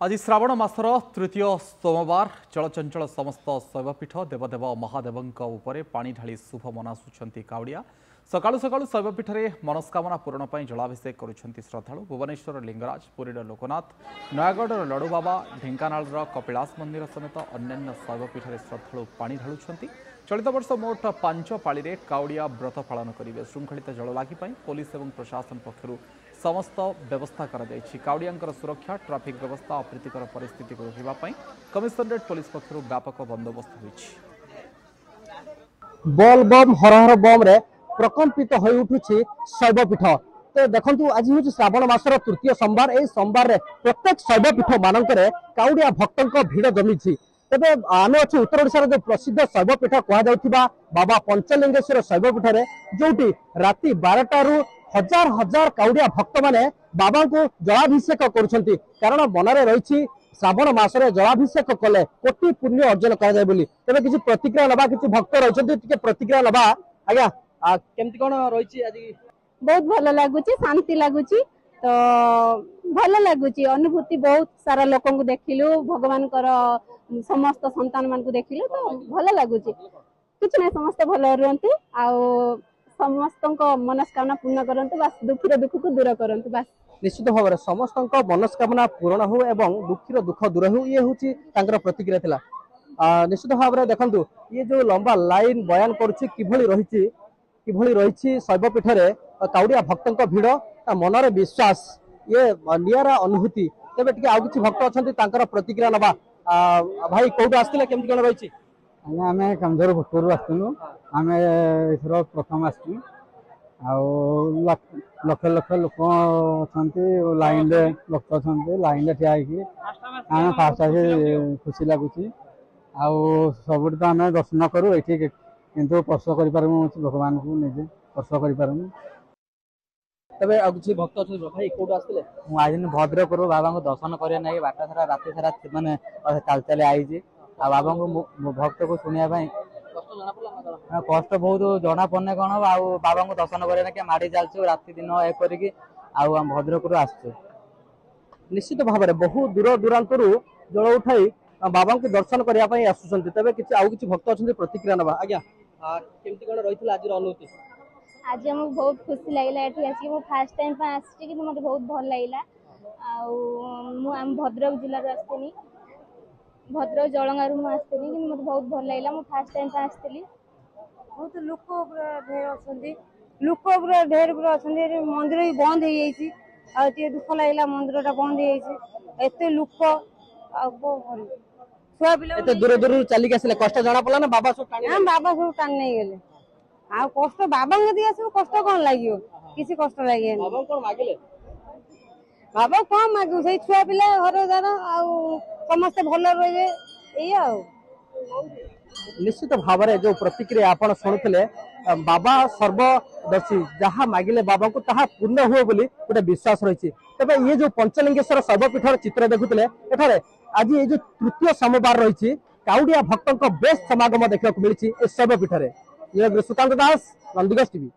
आज श्रावण मासर तृतीय सोमवार चलचंचल समस्त शैवपीठ देवदेव महादेवों उपरे पानी ढाली शुभ मनासुंट काउड़िया सकाळु सकाळु शैवपीठ में मनस्कामना पूरण पर जलाभिषेक करुंच श्रद्धालु भुवनेश्वर लिंगराज पुरीर लोकनाथ नयागढ़ लडुबाबा ढेंकानाल कपिलास मंदिर समेत अन्य शैवपीठ में श्रद्धालु पानी ढालुंट चलित वर्ष मोट 5 पाली में काउड़िया व्रत पालन करेंगे। श्रृंखलित जललागि पुलिस और प्रशासन पक्षर समस्त व्यवस्था काउड़िया सुरक्षा ट्राफिक व्यवस्था अप्रीतिकर परिस्थिति को रोकने कमिशनरेट पुलिस पक्षर व्यापक बंदोबस्त होइछि। बल बम हर हर बम रे प्रकंपित हो उठुछि शैवपीठ। तो देखंतु आज हूँ श्रावण मासर तृतीय सोमवार। ए सोमवार रे प्रत्येक शैवपीठ मानकरे काउड़िया भक्तों भीड़ जमी। तेबे आमे अच्छे उत्तर ओडिशार जो प्रसिद्ध शैवपीठ कहुवा बाबा पंचलिंगेश्वर शैवपीठ रे जोटी राति 12टारू हजार हजार काउड़िया भक्त माने बाबा को जलाभिषेक करुछंती। कारण मनरे रही श्रावण मासरे जलाभिषेक कले कोटि पुण्य अर्जन करा जाय बोली। तेबे किछि प्रतिक्रिया लबा किछि भक्त रहिछंती टिके प्रतिक्रिया लबा। आज्ञा केमति कोन रहिछि आज? बहुत भल लगुची, शांति लगुची, तो भल लगुची अनुभूति। बहुत सारा लोक को देखिलु, भगवान समस्त संतान मान को देखिलु, तो भल लगुची। किछ नै समस्त भल रहंती आ समस्त मनस्कामना पूर्ण करंतु, बस दुखीर दुख को दूर करंतु बस। निश्चित भाव में समस्त मनस्कामना पूर्ण हो एवं दुखीर दुख दूर हो, ये हूँ प्रतिक्रिया थिला। निश्चित भाव में देखंतु ये जो लंबा लाइन बयान करुछि किभली रही शैवपीठ रे काउड़िया भक्तों भीड़ मनरे विश्वास ये नियारा अनुभूति। तेबे टिके आउ किछि भक्त अछंती तांकर प्रतिक्रिया नबा। भाई कोउट आस्तिले केमति कोन रहिछि? आमे कमजोर भक्तरू आस्तनु आमे एथरो प्रथम आस्तु लक्ष लक्ष लोक अछंती लाइन रे लोक अछंती लाइन रे ठिया कि आमे फास्ट आसी खुशी लागुची सबुठ तो आम दर्शन करूँ ये किंतु स्पर्श कर भगवान को निजे स्पर्श कर। तबे आ किछि भक्त अछंती भाई कोउट आस्तिले? मु आज भद्रक बाबा को दर्शन करिया नै बाट सारा राति सारा माने चाल चाल आईजी आ बाबा को भक्त को सुनिया भाई कष्ट बहुत जना पड़ने कौन बाबा को दर्शन करें माड़ी चलचु राति दिन एक करके भद्रक आसचु। निश्चित भाव में बहुत दूर दूरांत जल उठाई बाबा को दर्शन करने आसुंट। तेज किसी आउ किसी भक्त अच्छा प्रतिक्रिया ना। आज्ञा केमती कौन रही आज अनुभूति? आज हमको बहुत खुशी लगे ये मुझे फास्ट टाइम आसी कि मतलब बहुत भल लगे। आम भद्रक जिले आसनी भद्रक जलंगारू आसनी कि मतलब बहुत भल लगे। मुझे फास्ट टाइम आसती बहुत लोक ढेर अच्छा लोक पूरा ढेर पूरा अच्छा मंदिर भी बंद हो दुख लगे मंदिर बंद होते लोक छुआ पिला दूर दूर चलिक आसे कष्ट जना पड़ा ना बाबा सब बाबा सब टाणी नहीं गले आ कष्ट बाबा आसो कष्ट कौन लगे किसी कष्ट लगे बाबा कौन मागू से छुआ पिला घर द्वार समस्त भल रही ये। निश्चित भाव में जो प्रतिक्रिया आपण शुणुले बाबा सर्वदर्शी जहाँ मागिले बाबा को ताहा पूर्ण हुए बोली गोटे विश्वास रही। तेबे ये जो पंचलिंगेश्वर शैवपीठर चित्र देखुले एठारे आज ये जो तृतीय सोमवार रही काउड़िया भक्तों बेस समागम देखा मिली शैवपीठ। सुकांत दास, नंदिगस टीवी।